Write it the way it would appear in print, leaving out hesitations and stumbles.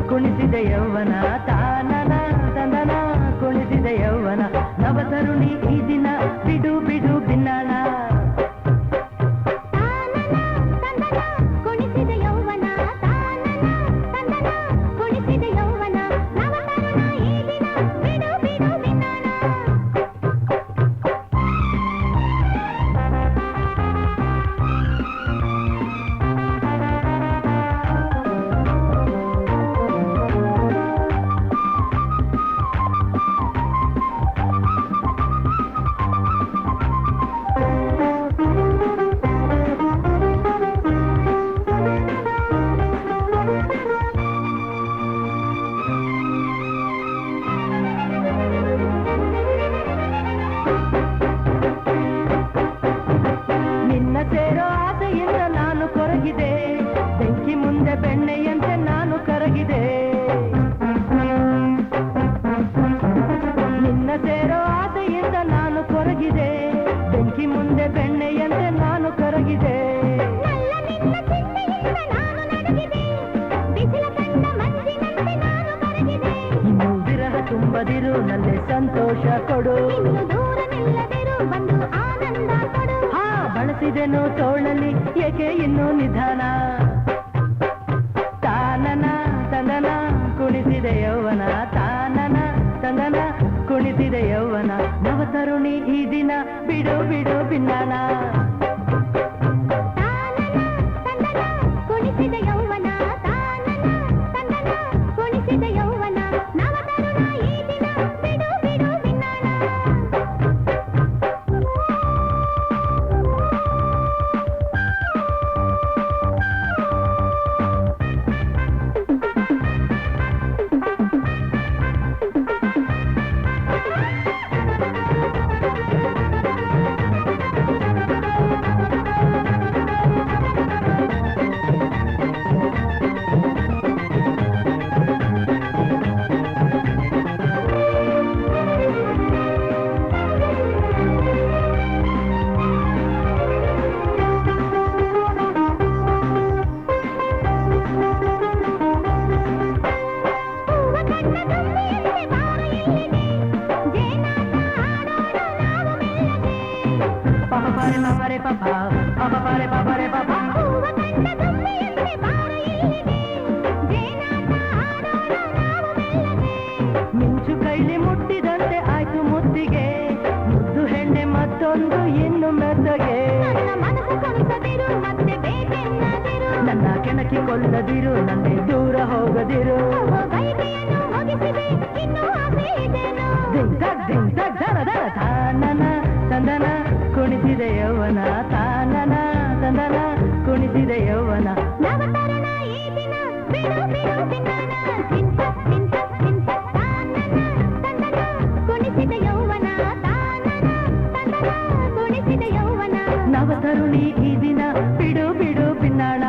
ಕುಣಿಸಿದ ಯೌವನ ತಾನನ ತಂದನ ಕುಣಿಸಿದ ಯೌವನ ನವತರುಣಿ ಈ ದಿನ ಬಿಡು ಬಿಡು ಬಿನ್ನಾಣ ಕುಣಿಸಿದ ಯೌವನ ತಾನನ ತಂದನ ಕುಣಿಸಿದ ಯೌವನ ನವತರುಣ ಈ ದಿನ ಬಿಡು ಬಿಡು ಬಿನ್ನಾಣ ಸೇರೋ ಆಸೆಯಿಂದ ನಾನು ಕೊರಗಿದೆ ಬೆಂಕಿ ಮುಂದೆ ಬೆಣ್ಣೆಯಂತೆ ನಾನು ಕರಗಿದೆ ನಿನ್ನ ಸೇರೋ ಆಸೆಯಿಂದ ನಾನು ಕೊರಗಿದೆ ಬೆಂಕಿ ಮುಂದೆ ಬೆಣ್ಣೆಯಂತೆ ನಾನು ಕರಗಿದೆ ಇನ್ನು ವಿರಹ ತುಂಬದಿರು ನಲ್ಲೆ ಸಂತೋಷ ಕೊಡು ಬಳಸಿದೆನು ತೋಳಲಿ ಏಕೆ ಇನ್ನು ನಿಧಾನ ತಾನನ ತಂದನ ಕುಣಿಸಿದ ಯೌವನ ತಾನನ ತಂದನ ಕುಣಿಸಿದ ಯೌವನ ನವತರುಣಿ ಈ ದಿನ ಬಿಡು ಬಿಡು ಬಿನ್ನಾಣ ಕುಣಿಸಿದ ಯೌವನ ತಾನನ ತಂದನ ಕುಣಿಸಿದ ಯೌವನ ನವತರುಣ ಈ ದಿನ ಬಿಡು ಬಿಡು ಬಿನ್ನಾಣ ಮಿಂಚು ಕೈಲಿ ಮುಟ್ಟಿದಂತೆ ಆಯ್ತು ಮುದ್ದಿಗೆ ಮುದ್ದು ಹೆಣ್ಣೆ ಮತ್ತೊಂದು ಇನ್ನು ಮೆತ್ತಗೆ ನನ್ನ ಕೆಣಕಿ ಕೊಲ್ಲದಿರು ನನ್ನೇ ದೂರ ಹೋಗದಿರು ತಾನನ ತಂದನ ಕುಣಿಸಿದ ಯೌವನ ತಾನನ ತಂದನ ಕುಣಿಸಿದ ಯೌವನ ನವತರುಣ ಈ ದಿನ ಬಿಡು ಬಿಡು ಬಿನ್ನಾಣ ಕುಣಿಸಿದ ಯೌವನ ತಾನನ ತಂದನ ಕುಣಿಸಿದ ಯೌವನ ನವತರುಣಿ ಈ ದಿನ ಬಿಡು ಬಿಡು ಬಿನ್ನಾಣ